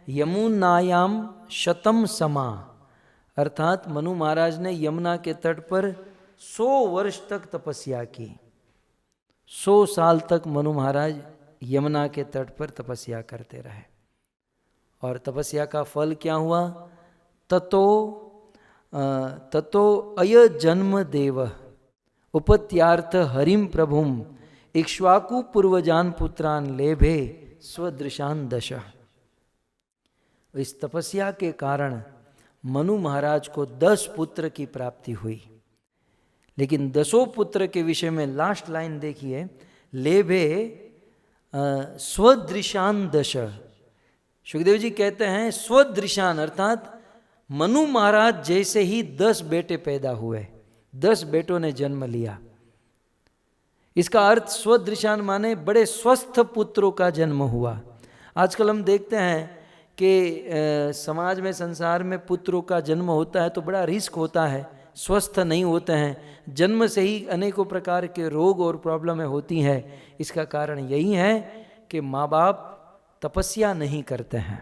यमुनायाम शतम समा, अर्थात मनु महाराज ने यमुना के तट पर 100 वर्ष तक तपस्या की। 100 साल तक मनु महाराज यमुना के तट पर तपस्या करते रहे। और तपस्या का फल क्या हुआ? ततो अय जन्म देव उपत्यार्थ हरिम प्रभुम इक्ष्वाकु पूर्वजान पुत्रान लेभे स्वदृशान दश। इस तपस्या के कारण मनु महाराज को 10 पुत्र की प्राप्ति हुई। लेकिन 10 पुत्र के विषय में लास्ट लाइन देखिए, लेभे स्वदृशान दश। सुखदेव जी कहते हैं स्वदृशान अर्थात मनु महाराज जैसे ही 10 बेटे पैदा हुए, 10 बेटों ने जन्म लिया। इसका अर्थ स्वदृशान माने बड़े स्वस्थ पुत्रों का जन्म हुआ। आजकल हम देखते हैं कि समाज में, संसार में पुत्रों का जन्म होता है तो बड़ा रिस्क होता है, स्वस्थ नहीं होते हैं, जन्म से ही अनेकों प्रकार के रोग और प्रॉब्लमें होती हैं। इसका कारण यही है कि माँ बाप तपस्या नहीं करते हैं।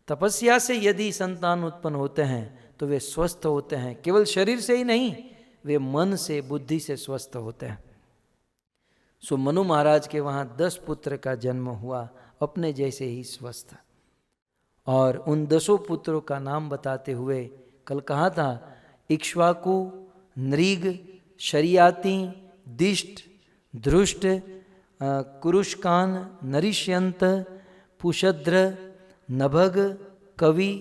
तपस्या से यदि संतान उत्पन्न होते हैं तो वे स्वस्थ होते हैं, केवल शरीर से ही नहीं, वे मन से, बुद्धि से स्वस्थ होते हैं। सो मनु महाराज के वहाँ 10 पुत्र का जन्म हुआ, अपने जैसे ही स्वस्थ। और उन 10 पुत्रों का नाम बताते हुए कल कहा था, इक्ष्वाकु, नृग, शरियाती, दिष्ट, धृष्ट, कुरुष्कान, नरिष्यंत, पुषद्र, नभग, कवि,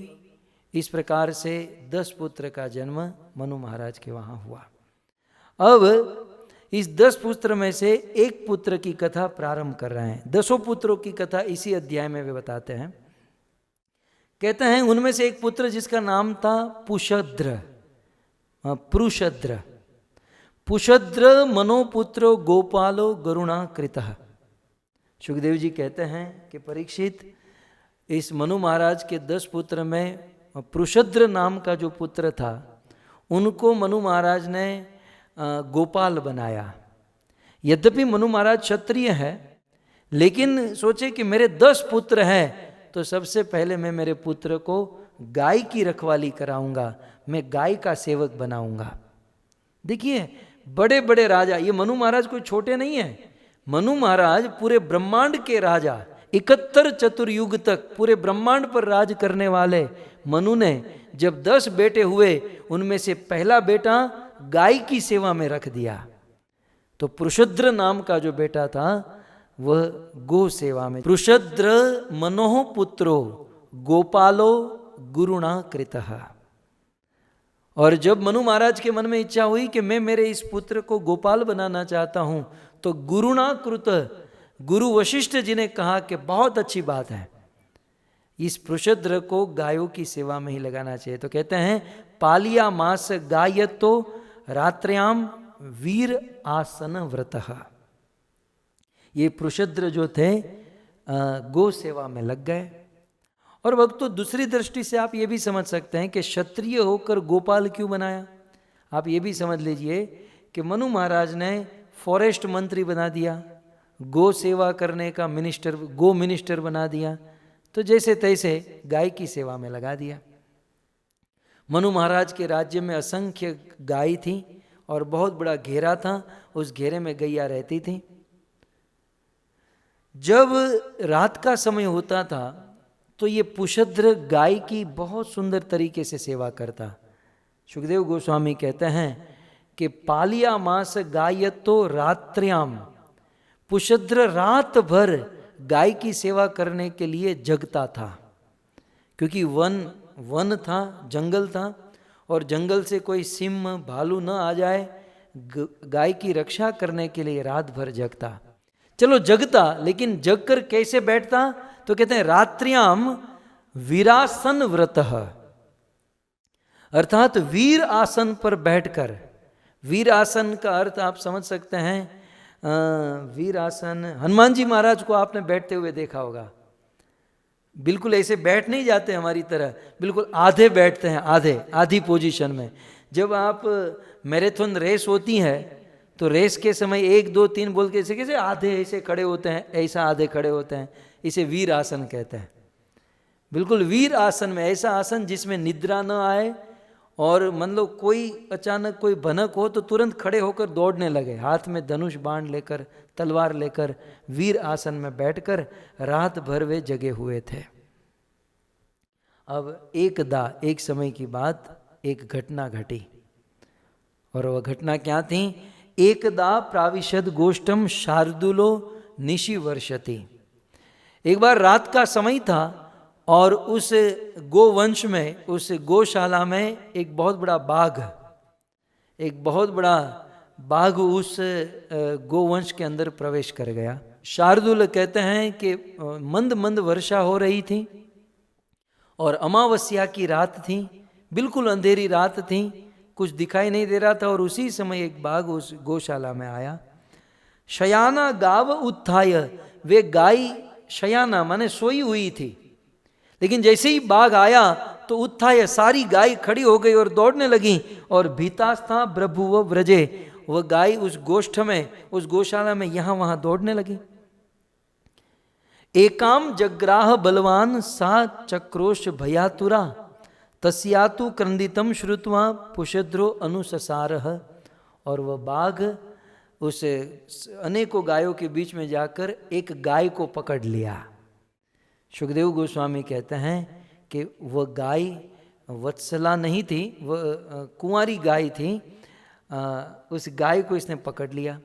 इस प्रकार से 10 पुत्र का जन्म मनु महाराज के वहाँ हुआ। अब इस 10 पुत्र में से एक पुत्र की कथा प्रारंभ कर रहे हैं। 10 पुत्रों की कथा इसी अध्याय में वे बताते हैं। कहते हैं उनमें से एक पुत्र जिसका नाम था पुषद्र, पुषद्र मनोपुत्रो गोपालो गरुणा कृतः। सुखदेव जी कहते हैं कि परीक्षित, इस मनु महाराज के 10 पुत्र में पुषद्र नाम का जो पुत्र था, उनको मनु महाराज ने गोपाल बनाया। यद्यपि मनु महाराज क्षत्रिय है, लेकिन सोचे कि मेरे 10 पुत्र हैं तो सबसे पहले मैं मेरे पुत्र को गाय की रखवाली कराऊंगा, मैं गाय का सेवक बनाऊंगा। देखिए बड़े बड़े राजा, ये मनु महाराज कोई छोटे नहीं है। मनु महाराज पूरे ब्रह्मांड के राजा, 71 चतुर्युग तक पूरे ब्रह्मांड पर राज करने वाले मनु ने जब 10 बेटे हुए, उनमें से पहला बेटा गाय की सेवा में रख दिया। तो पुषद्र नाम का जो बेटा था वह गो सेवा में। पुषद्र मनोह पुत्रो गोपालो गुरुणा कृतः। और जब मनु महाराज के मन में इच्छा हुई कि मैं मेरे इस पुत्र को गोपाल बनाना चाहता हूं, तो गुरुणा कृत, गुरु वशिष्ठ जी ने कहा कि बहुत अच्छी बात है, इस पुषद्र को गायों की सेवा में ही लगाना चाहिए। तो कहते हैं पालिया मास गायतो रात्र्याम वीर आसन व्रतः। ये पुषद्र जो थे गो सेवा में लग गए। और भक्तों, दूसरी दृष्टि से आप ये भी समझ सकते हैं कि क्षत्रिय होकर गोपाल क्यों बनाया। आप ये भी समझ लीजिए कि मनु महाराज ने फॉरेस्ट मंत्री बना दिया, गो सेवा करने का मिनिस्टर, गो मिनिस्टर बना दिया, तो जैसे तैसे गाय की सेवा में लगा दिया। मनु महाराज के राज्य में असंख्य गाय थी और बहुत बड़ा घेरा था, उस घेरे में गैया रहती थी। जब रात का समय होता था तो ये पुषद्र गाय की बहुत सुंदर तरीके से सेवा करता। सुखदेव गोस्वामी कहते हैं कि पालिया मास गायतो रात्र्याम, पुषद्र रात भर गाय की सेवा करने के लिए जगता था, क्योंकि वन था, जंगल था, और जंगल से कोई सिंह भालू न आ जाए, गाय की रक्षा करने के लिए रात भर जगता। चलो जगता, लेकिन जगकर कैसे बैठता? तो कहते हैं रात्र्याम वीरासन व्रतः, अर्थात वीर आसन पर बैठकर। वीर आसन का अर्थ आप समझ सकते हैं, वीर आसन, हनुमान जी महाराज को आपने बैठते हुए देखा होगा। बिल्कुल ऐसे बैठ नहीं जाते हमारी तरह, बिल्कुल आधे बैठते हैं, आधी पोजीशन में। जब आप मैराथन रेस होती है तो रेस के समय 1 2 3 बोल के कैसे आधे ऐसे खड़े होते हैं, ऐसा आधे खड़े होते हैं, इसे वीर आसन कहते हैं। बिल्कुल वीर आसन में, ऐसा आसन जिसमें निद्रा न आए और मान लो कोई अचानक कोई भनक हो तो तुरंत खड़े होकर दौड़ने लगे, हाथ में धनुष बाण लेकर, तलवार लेकर वीर आसन में बैठकर रात भर वे जगे हुए थे। अब एक समय की बात, एक घटना घटी, और वह घटना क्या थी? एकदा प्राविशद गोष्ठम शार्दुलो निशि वर्षति। एक बार रात का समय था और उस गोवंश में, उस गौशाला में एक बहुत बड़ा बाघ उस गोवंश के अंदर प्रवेश कर गया। शार्दुल कहते हैं कि मंद मंद वर्षा हो रही थी और अमावस्या की रात थी, बिल्कुल अंधेरी रात थी, कुछ दिखाई नहीं दे रहा था। और उसी समय एक बाघ उस गौशाला में आया। शयाना गाव उत्थाय, वे गाय शयाना माने सोई हुई थी, लेकिन जैसे ही बाघ आया तो उत्थाय, सारी गाय खड़ी हो गई और दौड़ने लगी। और भीतास्था ब्रभुव व्रजे, वह गाय उस गोष्ठ में, उस गौशाला में यहां वहां दौड़ने लगी। एकाम जग्राह बलवान सा चक्रोश भयातुरा, तस्यातु क्रंदितम श्रुत्वा पुषद्रो अनुससारह। और वह बाघ उस अनेकों गायों के बीच में जाकर एक गाय को पकड़ लिया। सुखदेव गोस्वामी कहते हैं कि वह गाय वत्सला नहीं थी, वह कुंवारी गाय थी। उस गाय को इसने पकड़ लिया,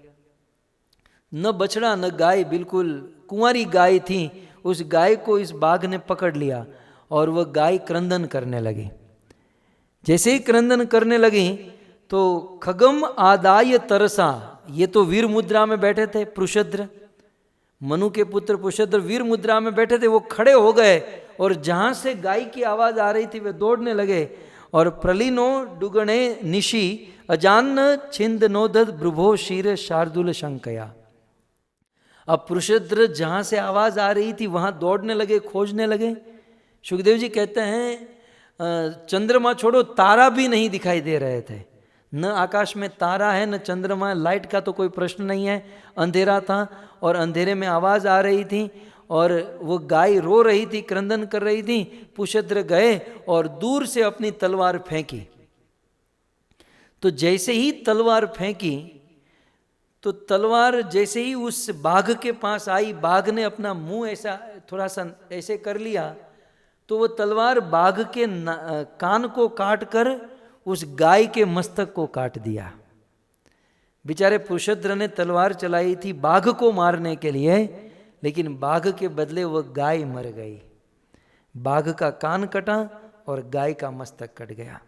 न बछड़ा न गाय, बिल्कुल कुंवारी गाय थी। उस गाय को इस बाघ ने पकड़ लिया और वह गाय क्रंदन करने लगी। जैसे ही क्रंदन करने लगी तो खगम आदाय तरसा, ये तो वीर मुद्रा में बैठे थे पृषद्र, मनु के पुत्र पुषद्र वीर मुद्रा में बैठे थे, वो खड़े हो गए और जहां से गाय की आवाज आ रही थी वे दौड़ने लगे। और प्रलीनो डुगणे निशि अजान्न छिंद नोदत ब्रुभो शीर शार्दुल शंकया। अब पुरुषद्र जहां से आवाज आ रही थी वहां दौड़ने लगे, खोजने लगे। सुखदेव जी कहते हैं चंद्रमा छोड़ो, तारा भी नहीं दिखाई दे रहे थे, न आकाश में तारा है न चंद्रमा, लाइट का तो कोई प्रश्न नहीं है, अंधेरा था और अंधेरे में आवाज आ रही थी और वो गाय रो रही थी, क्रंदन कर रही थी। पुषद्र गए और दूर से अपनी तलवार फेंकी। तो जैसे ही तलवार फेंकी तो तलवार जैसे ही उस बाघ के पास आई, बाघ ने अपना मुंह ऐसा थोड़ा सा ऐसे कर लिया तो वो तलवार बाघ के कान को काट कर उस गाय के मस्तक को काट दिया। बेचारे पुषद्र ने तलवार चलाई थी बाघ को मारने के लिए, लेकिन बाघ के बदले वह गाय मर गई। बाघ का कान कटा और गाय का मस्तक कट गया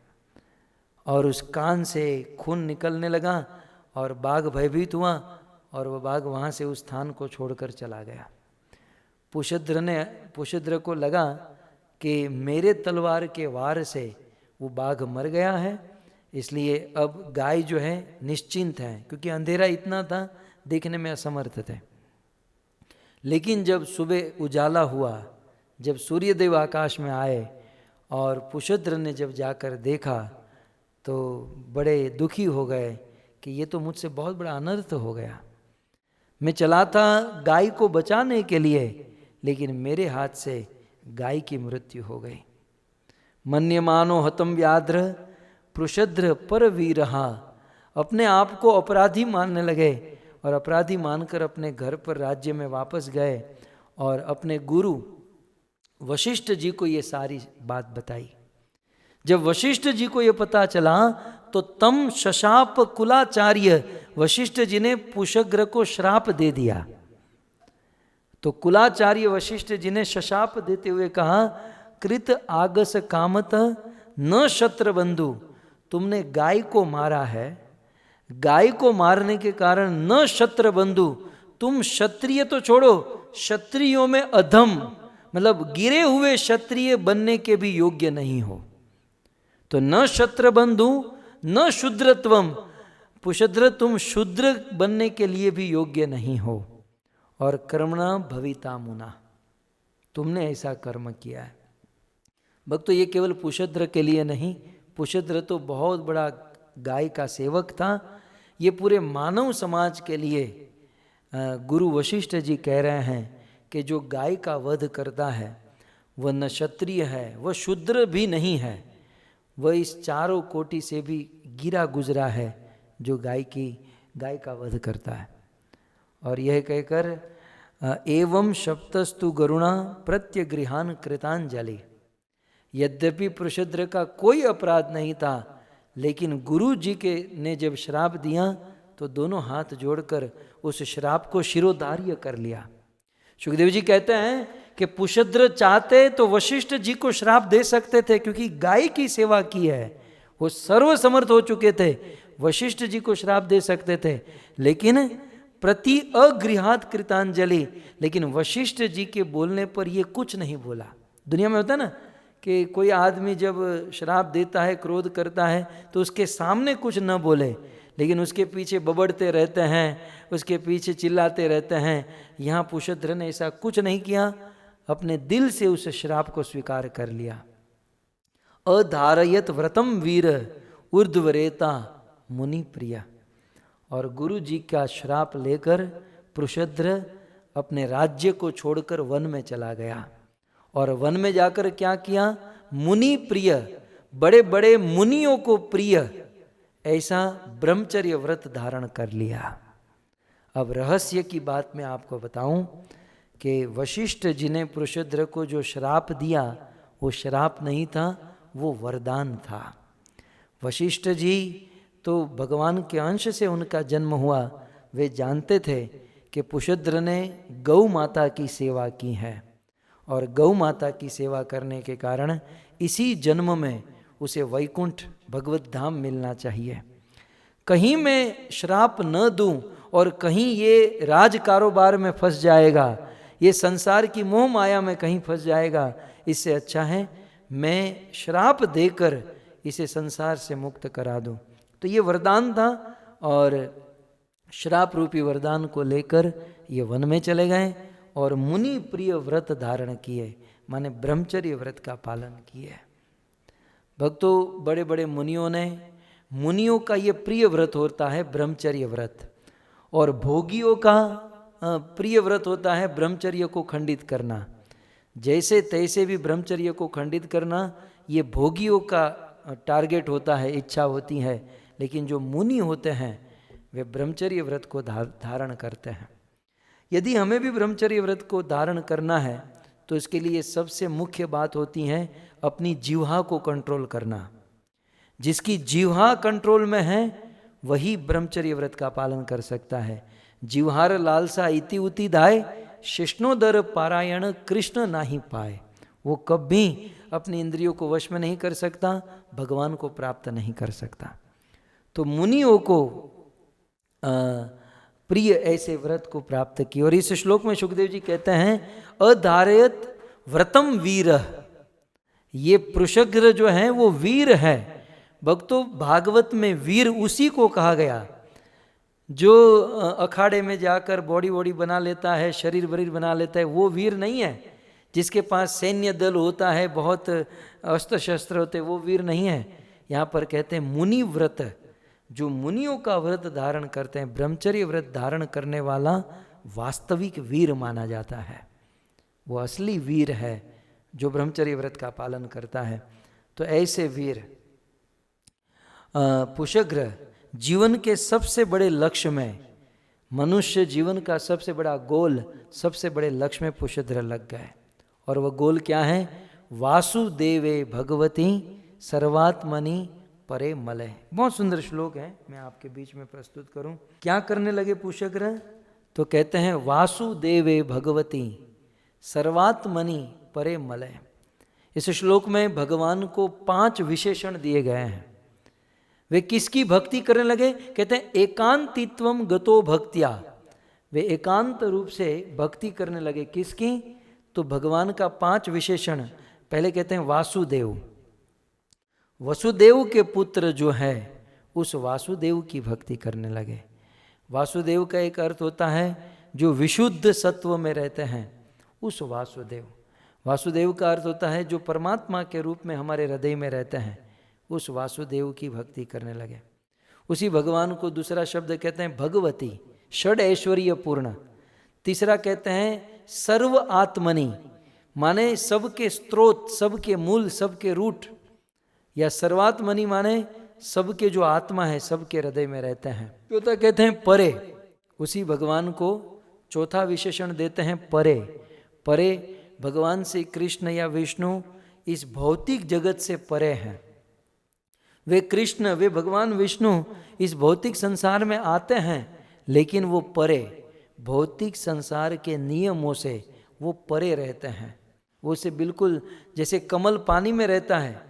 और उस कान से खून निकलने लगा और बाघ भयभीत हुआ और वह बाघ वहाँ से उस स्थान को छोड़कर चला गया। पुषद्र को लगा कि मेरे तलवार के वार से वो बाघ मर गया है, इसलिए अब गाय जो है निश्चिंत है, क्योंकि अंधेरा इतना था देखने में असमर्थ थे। लेकिन जब सुबह उजाला हुआ, जब सूर्यदेव आकाश में आए और पुषद्र ने जब जाकर देखा तो बड़े दुखी हो गए कि ये तो मुझसे बहुत बड़ा अनर्थ हो गया। मैं चला था गाय को बचाने के लिए, लेकिन मेरे हाथ से गाय की मृत्यु हो गई। मन्यमानो हतम व्याध्र पृषद्र पर वीरहा, अपने आप को अपराधी मानने लगे और अपराधी मानकर अपने घर पर राज्य में वापस गए और अपने गुरु वशिष्ठ जी को ये सारी बात बताई। जब वशिष्ठ जी को ये पता चला तो तम शशाप कुलाचार्य, वशिष्ठ जी ने पुषग्र को श्राप दे दिया। तो कुलाचार्य वशिष्ठ जी ने शशाप देते हुए कहा, कृत आगस कामत न शत्र बंधु, तुमने गाय को मारा है, गाय को मारने के कारण न शत्र बंधु, तुम क्षत्रिय तो छोड़ो, क्षत्रियों में अधम मतलब गिरे हुए क्षत्रिय बनने के भी योग्य नहीं हो। तो न शत्र बंधु न शूद्रत्वम, पुषद्र तुम शूद्र बनने के लिए भी योग्य नहीं हो। और कर्मणा भविता मुना, तुमने ऐसा कर्म किया है। भक्तों, ये केवल पुषद्र के लिए नहीं, पुषद्र तो बहुत बड़ा गाय का सेवक था, ये पूरे मानव समाज के लिए गुरु वशिष्ठ जी कह रहे हैं कि जो गाय का वध करता है वह न क्षत्रिय है, वह शूद्र भी नहीं है, वह इस चारों कोटि से भी गिरा गुजरा है जो गाय का वध करता है। और यह कहकर एवं शप्तस्तु गरुणा प्रत्यगृहान कृतांजलि, यद्यपि पृषद्र का कोई अपराध नहीं था, लेकिन गुरु जी के ने जब श्राप दिया तो दोनों हाथ जोड़कर उस श्राप को शिरोधार्य कर लिया। सुखदेव जी कहते हैं कि पुषद्र चाहते तो वशिष्ठ जी को श्राप दे सकते थे, क्योंकि गाय की सेवा की है, वो सर्वसमर्थ हो चुके थे, वशिष्ठ जी को श्राप दे सकते थे, लेकिन प्रति अगृहात कृतांजलि, लेकिन वशिष्ठ जी के बोलने पर ये कुछ नहीं बोला। दुनिया में होता है ना कि कोई आदमी जब श्राप देता है, क्रोध करता है, तो उसके सामने कुछ न बोले, लेकिन उसके पीछे बबड़ते रहते हैं, उसके पीछे चिल्लाते रहते हैं। यहाँ पुषद्र ने ऐसा कुछ नहीं किया, अपने दिल से उस श्राप को स्वीकार कर लिया। अधारयत व्रतम वीर ऊर्ध्वरेता मुनि प्रिय। और गुरु जी का श्राप लेकर पुषद्र अपने राज्य को छोड़कर वन में चला गया, और वन में जाकर क्या किया, मुनि प्रिय, बड़े बड़े मुनियों को प्रिय ऐसा ब्रह्मचर्य व्रत धारण कर लिया। अब रहस्य की बात मैं आपको बताऊं कि वशिष्ठ जी ने पुषद्र को जो श्राप दिया वो श्राप नहीं था, वो वरदान था। वशिष्ठ जी तो भगवान के अंश से उनका जन्म हुआ, वे जानते थे कि पुषद्र ने गौ माता की सेवा की है, और गौ माता की सेवा करने के कारण इसी जन्म में उसे वैकुंठ भगवत धाम मिलना चाहिए। कहीं मैं श्राप न दूं और कहीं ये राज कारोबार में फंस जाएगा, ये संसार की मोह माया में कहीं फंस जाएगा, इससे अच्छा है मैं श्राप देकर इसे संसार से मुक्त करा दूं। तो ये वरदान था, और श्राप रूपी वरदान को लेकर ये वन में चले गए और मुनि प्रिय व्रत धारण किए, माने ब्रह्मचर्य व्रत का पालन किए। भक्तों, बड़े बड़े मुनियों का ये प्रिय व्रत होता है ब्रह्मचर्य व्रत, और भोगियों का प्रिय व्रत होता है ब्रह्मचर्य को खंडित करना। जैसे तैसे भी ब्रह्मचर्य को खंडित करना ये भोगियों का टारगेट होता है, इच्छा होती है, लेकिन जो मुनि होते हैं वे ब्रह्मचर्य व्रत को धारण करते हैं। यदि हमें भी ब्रह्मचर्य व्रत को धारण करना है तो इसके लिए सबसे मुख्य बात होती है अपनी जीवा को कंट्रोल करना। जिसकी जीवा कंट्रोल में है वही ब्रह्मचर्य व्रत का पालन कर सकता है। जीवहार लालसा इति उति धाय, शिष्णोदर पारायण कृष्ण नाही पाए। वो कभी अपनी इंद्रियों को वश में नहीं कर सकता, भगवान को प्राप्त नहीं कर सकता। तो मुनियों को प्रिय ऐसे व्रत को प्राप्त किया। और इस श्लोक में सुखदेव जी कहते हैं अधारयत व्रतम वीर, ये पुषद्र जो है वो वीर है। भक्तों, भागवत में वीर उसी को कहा गया जो अखाड़े में जाकर बॉडी बना लेता है, शरीर वरीर बना लेता है, वो वीर नहीं है। जिसके पास सैन्य दल होता है, बहुत अस्त्र शस्त्र होते, वो वीर नहीं है। यहाँ पर कहते हैं मुनि व्रत, जो मुनियों का व्रत धारण करते हैं, ब्रह्मचर्य व्रत धारण करने वाला वास्तविक वीर माना जाता है। वो असली वीर है जो ब्रह्मचर्य व्रत का पालन करता है। तो ऐसे वीर पुषग्र जीवन के सबसे बड़े लक्ष्य में, मनुष्य जीवन का सबसे बड़ा गोल, सबसे बड़े लक्ष्य में पुषद्र लग गए। और वह गोल क्या है? वासुदेवे भगवती सर्वात्मनि परे मलय। बहुत सुंदर श्लोक है, मैं आपके बीच में प्रस्तुत करूं। क्या करने लगे पुषग्र? तो कहते हैं वासुदेवे भगवती सर्वात्मनि परे मलय। इस श्लोक में भगवान को 5 विशेषण दिए गए हैं। वे किसकी भक्ति करने लगे? कहते हैं एकांतित्वम गतो भक्त्या। वे एकांत रूप से भक्ति करने लगे। किसकी? तो भगवान का 5 विशेषण। पहले कहते हैं वासुदेव, वसुदेव के पुत्र जो है उस वासुदेव की भक्ति करने लगे। वासुदेव का एक अर्थ होता है जो विशुद्ध सत्व में रहते हैं, उस वासुदेव। वासुदेव का अर्थ होता है जो परमात्मा के रूप में हमारे हृदय में रहते हैं, उस वासुदेव की भक्ति करने लगे। उसी भगवान को दूसरा शब्द कहते हैं भगवती, षड ऐश्वर्य पूर्ण। तीसरा कहते हैं सर्व आत्मनि, माने सबके स्रोत, सबके मूल, सबके रूट, या सर्वात्मनि माने सबके जो आत्मा है सबके हृदय में रहते हैं। चौथा कहते हैं परे, उसी भगवान को चौथा विशेषण देते हैं परे। परे भगवान श्री कृष्ण या विष्णु इस भौतिक जगत से परे हैं। वे कृष्ण, वे भगवान विष्णु इस भौतिक संसार में आते हैं, लेकिन वो परे, भौतिक संसार के नियमों से वो परे रहते हैं। वो से बिल्कुल, जैसे कमल पानी में रहता है,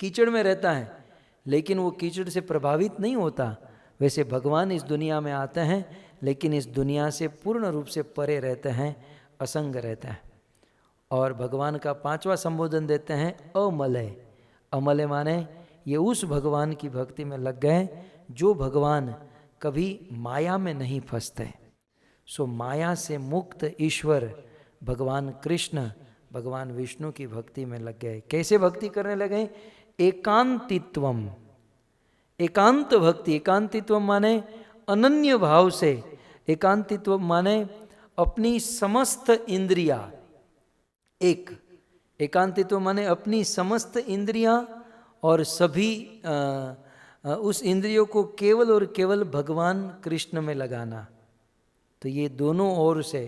कीचड़ में रहता है, लेकिन वो कीचड़ से प्रभावित नहीं होता, वैसे भगवान इस दुनिया में आते हैं, लेकिन इस दुनिया से पूर्ण रूप से परे रहते हैं, असंग रहते हैं। और भगवान का पांचवा संबोधन देते हैं अमलय। अमलय माने ये उस भगवान की भक्ति में लग गए जो भगवान कभी माया में नहीं फंसते। सो माया से मुक्त ईश्वर भगवान कृष्ण, भगवान विष्णु की भक्ति में लग गए। कैसे भक्ति करने लगे? एकांतित्वम, एकांत भक्ति। एकांतित्वम माने अनन्य भाव से, एकांतित्वम माने अपनी समस्त इंद्रियां एक, एकांतित्व माने अपनी समस्त इंद्रियां और सभी उस इंद्रियों को केवल और केवल भगवान कृष्ण में लगाना। तो ये दोनों ओर से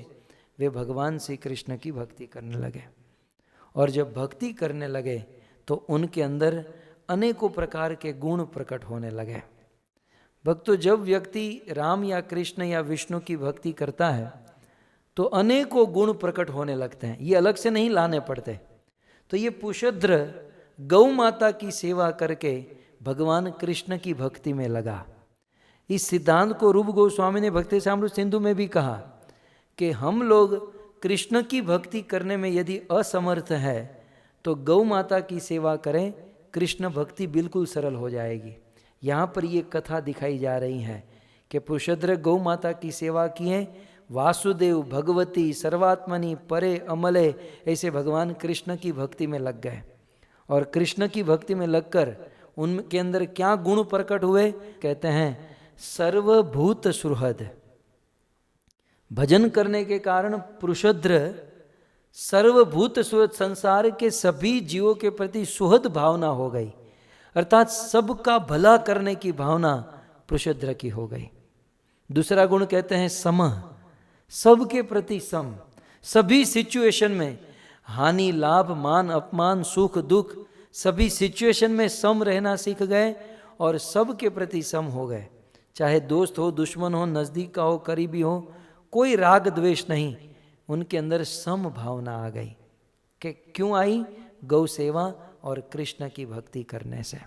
वे भगवान श्री कृष्ण की भक्ति करने लगे। और जब भक्ति करने लगे तो उनके अंदर अनेकों प्रकार के गुण प्रकट होने लगे। भक्तों, जब व्यक्ति राम या कृष्ण या विष्णु की भक्ति करता है तो अनेकों गुण प्रकट होने लगते हैं, ये अलग से नहीं लाने पड़ते। तो ये पुष्यद्र गौ माता की सेवा करके भगवान कृष्ण की भक्ति में लगा। इस सिद्धांत को रूप गोस्वामी ने भक्तिसामृत सिंधु में भी कहा कि हम लोग कृष्ण की भक्ति करने में यदि असमर्थ है तो गौ माता की सेवा करें, कृष्ण भक्ति बिल्कुल सरल हो जाएगी। यहाँ पर ये कथा दिखाई जा रही है कि पुष्यद्र गौ माता की सेवा किए, वासुदेव, भगवती, सर्वात्मनि, परे, अमले, ऐसे भगवान कृष्ण की भक्ति में लग गए। और कृष्ण की भक्ति में लगकर उनके अंदर क्या गुण प्रकट हुए? कहते हैं सर्वभूत सुहृद। भजन करने के कारण पुष्यद्र सर्वभूत सुहृद, संसार के सभी जीवों के प्रति सुहृद भावना हो गई, अर्थात सबका भला करने की भावना पुष्यद्र की हो गई। दूसरा गुण कहते हैं सम, सबके प्रति सम, सभी सिचुएशन में, हानि लाभ, मान अपमान, सुख दुख, सभी सिचुएशन में सम रहना सीख गए और सबके प्रति सम हो गए। चाहे दोस्त हो, दुश्मन हो, नज़दीक का हो, करीबी हो, कोई राग द्वेष नहीं, उनके अंदर सम भावना आ गई। कि क्यों आई? गौ सेवा और कृष्ण की भक्ति करने से।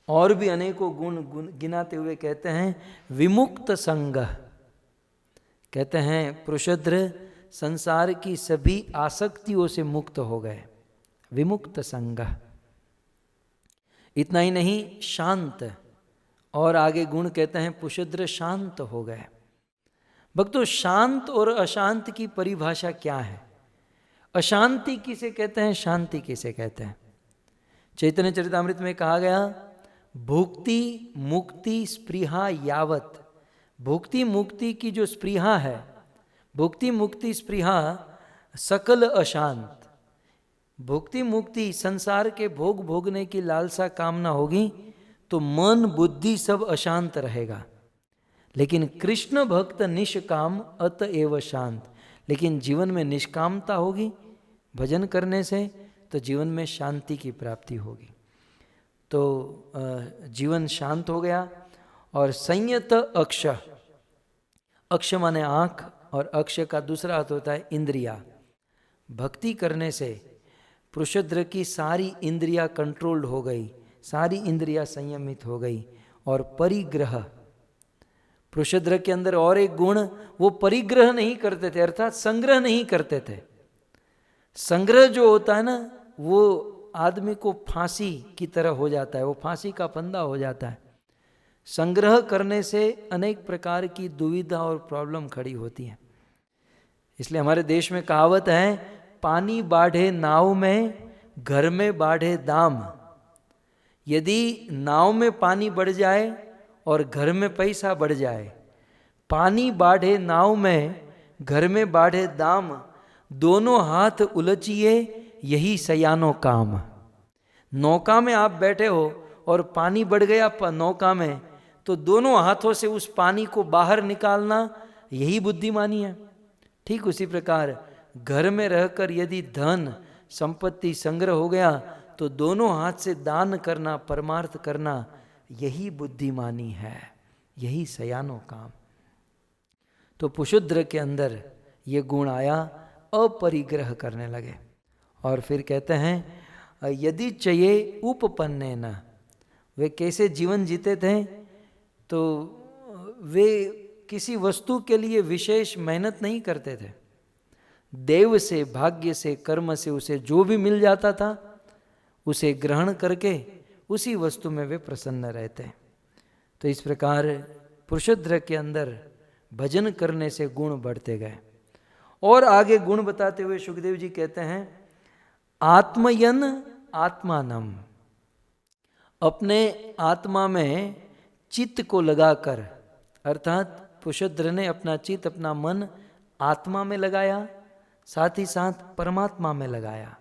और भी अनेकों गुण गिनाते हुए कहते हैं विमुक्त संग। कहते हैं पुष्यद्र संसार की सभी आसक्तियों से मुक्त हो गए, विमुक्त संग। इतना ही नहीं, शांत, और आगे गुण कहते हैं पुष्यद्र शांत हो गए। भक्तों, शांत और अशांत की परिभाषा क्या है? अशांति किसे कहते हैं, शांति किसे कहते हैं? चैतन्य चरितामृत में कहा गया भुक्ति मुक्ति स्पृहा यावत। भुक्ति मुक्ति की जो स्पृहा है, भुक्ति मुक्ति स्पृहा सकल अशांत। भुक्ति मुक्ति संसार के भोग भोगने की लालसा कामना होगी तो मन बुद्धि सब अशांत रहेगा। लेकिन कृष्ण भक्त निष्काम अतएव शांत। लेकिन जीवन में निष्कामता होगी भजन करने से तो जीवन में शांति की प्राप्ति होगी। तो जीवन शांत हो गया। और संयत अक्ष, अक्ष माने आँख, और अक्ष का दूसरा अर्थ होता है इंद्रिया। भक्ति करने से पुष्यद्र की सारी इंद्रियां कंट्रोल्ड हो गई, सारी इंद्रियां संयमित हो गई। और परिग्रह, पुष्यद्र के अंदर और एक गुण, वो परिग्रह नहीं करते थे, अर्थात संग्रह नहीं करते थे। संग्रह जो होता है ना, वो आदमी को फांसी की तरह हो जाता है, वो फांसी का फंदा हो जाता है। संग्रह करने से अनेक प्रकार की दुविधा और प्रॉब्लम खड़ी होती है। इसलिए हमारे देश में कहावत है, पानी बाढ़े नाव में, घर में बाढ़े दाम। यदि नाव में पानी बढ़ जाए और घर में पैसा बढ़ जाए, पानी बाढ़े नाव में, घर में बाढ़े दाम, दोनों हाथ उलझिए यही सयानो काम। नौका में आप बैठे हो और पानी बढ़ गया नौका में, तो दोनों हाथों से उस पानी को बाहर निकालना यही बुद्धिमानी है। ठीक उसी प्रकार घर में रहकर यदि धन संपत्ति संग्रह हो गया तो दोनों हाथ से दान करना, परमार्थ करना, यही बुद्धिमानी है, यही सयानो काम। तो पुशुद्र के अंदर ये गुण आया, अपरिग्रह करने लगे। और फिर कहते हैं यदि चये उपपन्ने न, वे कैसे जीवन जीते थे, तो वे किसी वस्तु के लिए विशेष मेहनत नहीं करते थे। देव से, भाग्य से, कर्म से उसे जो भी मिल जाता था उसे ग्रहण करके उसी वस्तु में वे प्रसन्न रहते। तो इस प्रकार पुरुषोद्र के अंदर भजन करने से गुण बढ़ते गए। और आगे गुण बताते हुए सुखदेव जी कहते हैं आत्मयन आत्मानम, अपने आत्मा में चित्त को लगाकर, अर्थात पुरुषोद्र ने अपना चित्त, अपना मन आत्मा में लगाया, साथ ही साथ परमात्मा में लगाया।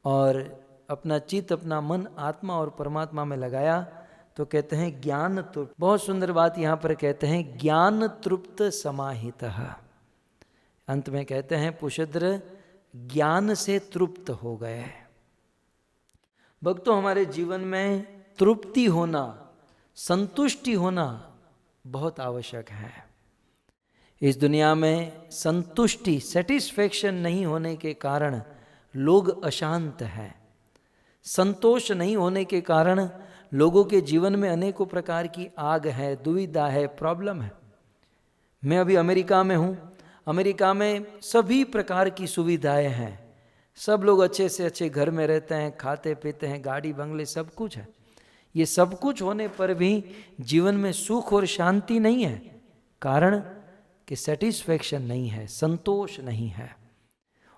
और अपना चित्त, अपना मन आत्मा और परमात्मा में लगाया तो कहते हैं ज्ञान तृप्त। बहुत सुंदर बात यहाँ पर कहते हैं ज्ञान तृप्त समाहितः। अंत में कहते हैं पुरुषोद्र ज्ञान से तृप्त हो गए। भक्तों, हमारे जीवन में तृप्ति होना, संतुष्टि होना बहुत आवश्यक है। इस दुनिया में संतुष्टि, सेटिस्फैक्शन नहीं होने के कारण लोग अशांत हैं। संतोष नहीं होने के कारण लोगों के जीवन में अनेकों प्रकार की आग है, दुविधा है, प्रॉब्लम है। मैं अभी अमेरिका में हूँ। अमेरिका में सभी प्रकार की सुविधाएं हैं, सब लोग अच्छे से अच्छे घर में रहते हैं, खाते पीते हैं, गाड़ी बंगले सब कुछ है। ये सब कुछ होने पर भी जीवन में सुख और शांति नहीं है। कारण कि सेटिस्फैक्शन नहीं है, संतोष नहीं है।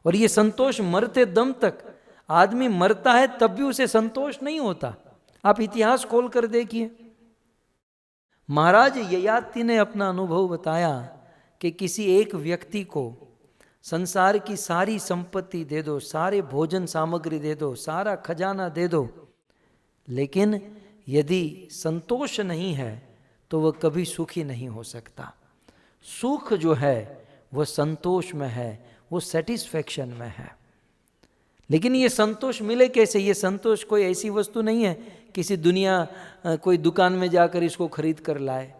और ये संतोष मरते दम तक, आदमी मरता है तब भी उसे संतोष नहीं होता। आप इतिहास खोल कर देखिए। महाराज ययाति ने अपना अनुभव बताया कि किसी एक व्यक्ति को संसार की सारी संपत्ति दे दो, सारे भोजन सामग्री दे दो, सारा खजाना दे दो, लेकिन यदि संतोष नहीं है तो वह कभी सुखी नहीं हो सकता। सुख जो है वह संतोष में है, वो सेटिस्फैक्शन में है। लेकिन ये संतोष मिले कैसे? ये संतोष कोई ऐसी वस्तु नहीं है किसी कोई दुकान में जाकर इसको खरीद कर लाए।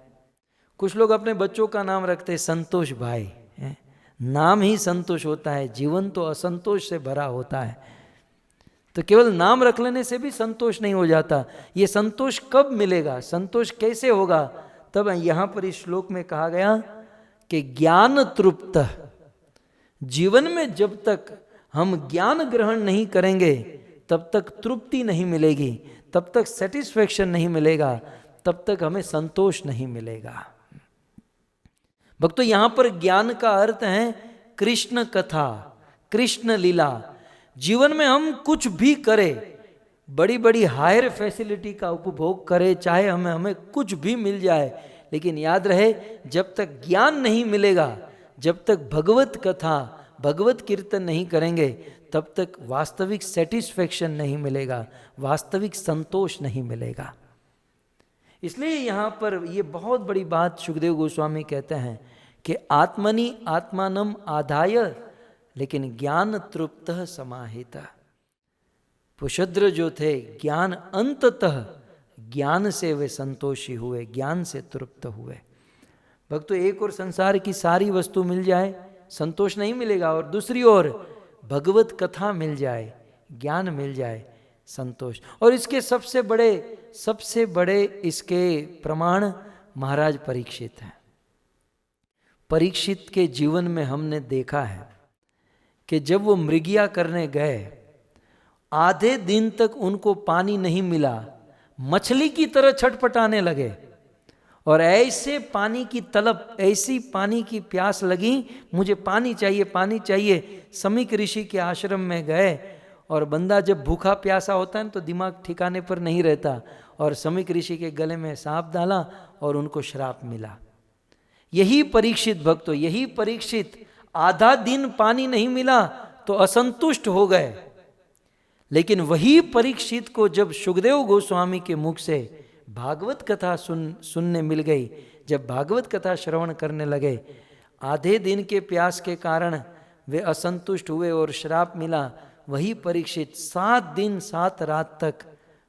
कुछ लोग अपने बच्चों का नाम रखते हैं संतोष भाई, नाम ही संतोष होता है, जीवन तो असंतोष से भरा होता है। तो केवल नाम रख लेने से भी संतोष नहीं हो जाता। ये संतोष कब मिलेगा, संतोष कैसे होगा? तब यहाँ पर इस श्लोक में कहा गया कि ज्ञान तृप्त, जीवन में जब तक हम ज्ञान ग्रहण नहीं करेंगे तब तक तृप्ति नहीं मिलेगी, तब तक सेटिस्फैक्शन नहीं मिलेगा, तब तक हमें संतोष नहीं मिलेगा। भक्तों, यहां पर ज्ञान का अर्थ है कृष्ण कथा, कृष्ण लीला। जीवन में हम कुछ भी करें, बड़ी बड़ी हायर फैसिलिटी का उपभोग करें, चाहे हमें कुछ भी मिल जाए, लेकिन याद रहे जब तक ज्ञान नहीं मिलेगा, जब तक भगवत कथा, भगवत कीर्तन नहीं करेंगे, तब तक वास्तविक सेटिस्फैक्शन नहीं मिलेगा, वास्तविक संतोष नहीं मिलेगा। इसलिए यहाँ पर ये बहुत बड़ी बात सुखदेव गोस्वामी कहते हैं कि आत्मनि आत्मानम आधाय लेकिन ज्ञान तृप्त समाहित। पुरुषोद्र जो थे ज्ञान अंततः ज्ञान से वे संतोषी हुए, ज्ञान से तृप्त हुए। भक्तों, एक और संसार की सारी वस्तु मिल जाए संतोष नहीं मिलेगा, और दूसरी ओर भगवत कथा मिल जाए, ज्ञान मिल जाए, संतोष। और इसके सबसे बड़े इसके प्रमाण महाराज परीक्षित हैं। परीक्षित के जीवन में हमने देखा है कि जब वो मृगिया करने गए, आधे दिन तक उनको पानी नहीं मिला, मछली की तरह छटपटाने लगे और ऐसे पानी की तलब, ऐसी पानी की प्यास लगी, मुझे पानी चाहिए, पानी चाहिए। समीक ऋषि के आश्रम में गए, और बंदा जब भूखा प्यासा होता है तो दिमाग ठिकाने पर नहीं रहता, और समीक ऋषि के गले में सांप डाला और उनको श्राप मिला। यही परीक्षित भक्तों, यही परीक्षित आधा दिन पानी नहीं मिला तो असंतुष्ट हो गए। लेकिन वही परीक्षित को जब सुखदेव गोस्वामी के मुख से भागवत कथा सुनने मिल गई, जब भागवत कथा श्रवण करने लगे, आधे दिन के प्यास के कारण वे असंतुष्ट हुए और श्राप मिला। वही परीक्षित 7 दिन 7 रात तक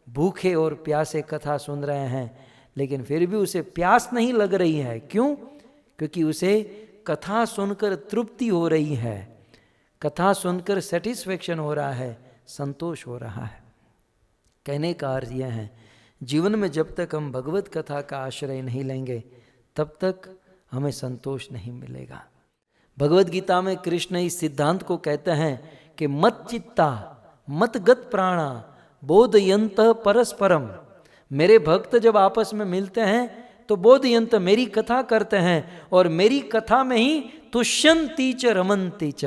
भूखे और प्यासे कथा सुन रहे हैं, लेकिन फिर भी उसे प्यास नहीं लग रही है। क्यों? क्योंकि उसे कथा सुनकर तृप्ति हो रही है, कथा सुनकर सेटिस्फेक्शन हो रहा है, संतोष हो रहा है। कहने का अर्थ यह है, जीवन में जब तक हम भगवत कथा का आश्रय नहीं लेंगे तब तक हमें संतोष नहीं मिलेगा। भगवत गीता में कृष्ण इस सिद्धांत को कहते हैं कि मत चित्ता मत गत प्राणा बोधयंत परस्परम। मेरे भक्त जब आपस में मिलते हैं तो बोधयंत मेरी कथा करते हैं और मेरी कथा में ही तुष्यंती च रमन्ति च।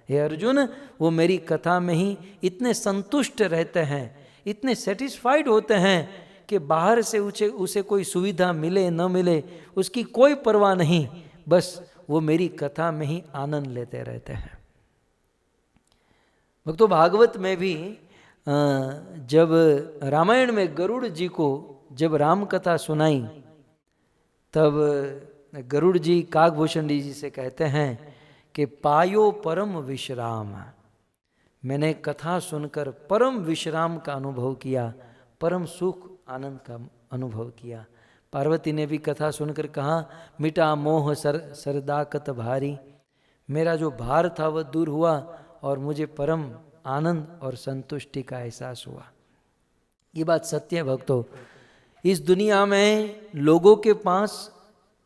हे अर्जुन, वो मेरी कथा में ही इतने संतुष्ट रहते हैं, इतने सेटिस्फाइड होते हैं कि बाहर से उसे कोई सुविधा मिले न मिले उसकी कोई परवाह नहीं, बस वो मेरी कथा में ही आनंद लेते रहते हैं। भक्तों, भागवत में भी जब रामायण में गरुड़ जी को जब राम कथा सुनाई, तब गरुड़ जी काकभूषण जी से कहते हैं कि पायो परम विश्राम। मैंने कथा सुनकर परम विश्राम का अनुभव किया, परम सुख आनंद का अनुभव किया। पार्वती ने भी कथा सुनकर कहा, मिटा मोह सरदाकत भारी। मेरा जो भार था वह दूर हुआ और मुझे परम आनंद और संतुष्टि का एहसास हुआ। ये बात सत्य है भक्तों। इस दुनिया में लोगों के पास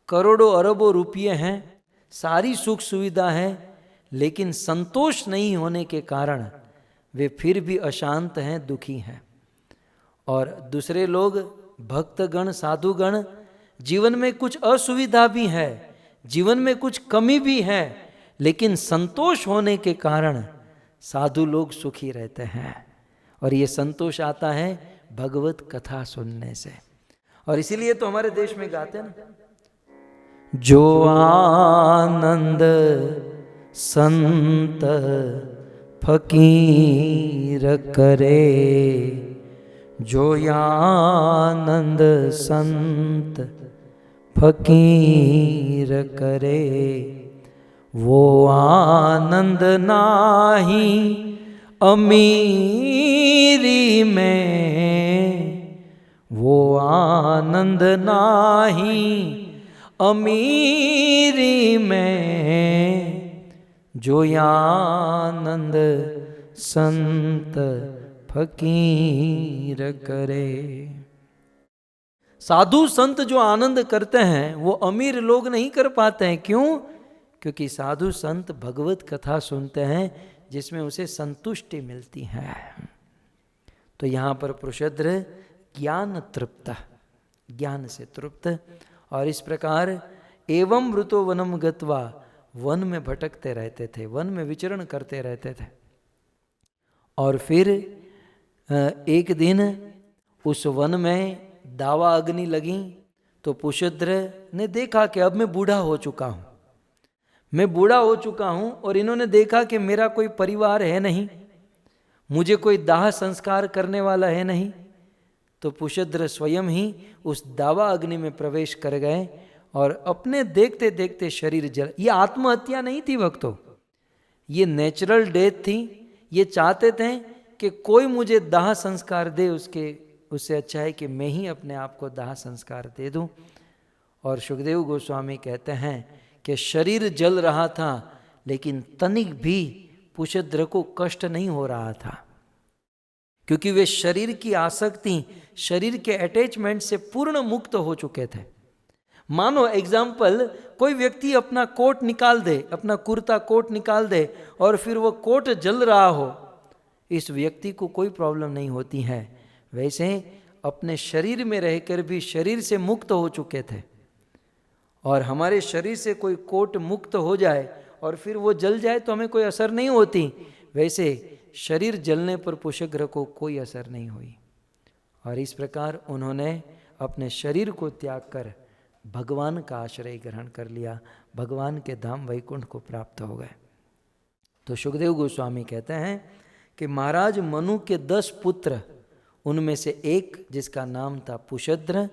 करोड़ों अरबों रुपये हैं, सारी सुख सुविधा है, लेकिन संतोष नहीं होने के कारण वे फिर भी अशांत हैं, दुखी हैं। और दूसरे लोग भक्तगण साधुगण, जीवन में कुछ असुविधा भी है, जीवन में कुछ कमी भी है, लेकिन संतोष होने के कारण साधु लोग सुखी रहते हैं। और ये संतोष आता है भगवत कथा सुनने से। और इसीलिए तो हमारे देश में गाते हैं ना, जो आनंद संत फकीर करे, जो आनंद संत फकीर करे, वो आनंद नाही अमीरी में, वो आनंद नाही अमीरी में, जो आनंद संत फकीर करे। साधु संत जो आनंद करते हैं वो अमीर लोग नहीं कर पाते हैं। क्यों? क्योंकि साधु संत भगवत कथा सुनते हैं जिसमें उसे संतुष्टि मिलती है। तो यहाँ पर पुरुषोत्तम ज्ञान तृप्त, ज्ञान से तृप्त। और इस प्रकार एवं वृतो वनम गत्वा, वन में भटकते रहते थे, वन में विचरण करते रहते थे। और फिर एक दिन उस वन में दावा अग्नि लगी तो पुरुषोत्तम ने देखा कि अब मैं बूढ़ा हो चुका हूँ, मैं बूढ़ा हो चुका हूँ और इन्होंने देखा कि मेरा कोई परिवार है नहीं, मुझे कोई दाह संस्कार करने वाला है नहीं। तो पुरुषोत्तम स्वयं ही उस दावा अग्नि में प्रवेश कर गए और अपने देखते देखते शरीर जल। ये आत्महत्या नहीं थी भक्तों, ये नेचुरल डेथ थी। ये चाहते थे कि कोई मुझे दाह संस्कार दे, उससे अच्छा है कि मैं ही अपने आप को दाह संस्कार दे दूं। और सुखदेव गोस्वामी कहते हैं कि शरीर जल रहा था लेकिन तनिक भी पुरुषोत्तम को कष्ट नहीं हो रहा था, क्योंकि वे शरीर की आसक्ति, शरीर के अटैचमेंट से पूर्ण मुक्त हो चुके थे। मानो एग्जाम्पल, कोई व्यक्ति अपना कोट निकाल दे, अपना कुर्ता कोट निकाल दे और फिर वो कोट जल रहा हो, इस व्यक्ति को कोई प्रॉब्लम नहीं होती है। वैसे अपने शरीर में रहकर भी शरीर से मुक्त हो चुके थे। और हमारे शरीर से कोई कोट मुक्त हो जाए और फिर वो जल जाए तो हमें कोई असर नहीं होती। वैसे शरीर जलने पर पुरुषोत्तम को कोई असर नहीं हुई। और इस प्रकार उन्होंने अपने शरीर को त्याग कर भगवान का आश्रय ग्रहण कर लिया, भगवान के धाम वैकुंठ को प्राप्त हो गए। तो सुखदेव गोस्वामी कहते हैं कि महाराज मनु के 10 पुत्र, उनमें से एक जिसका नाम था पुषद्र,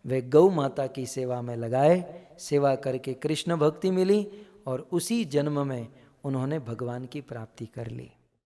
वे गौ माता की सेवा में लगाए, सेवा करके कृष्ण भक्ति मिली और उसी जन्म में उन्होंने भगवान की प्राप्ति कर ली।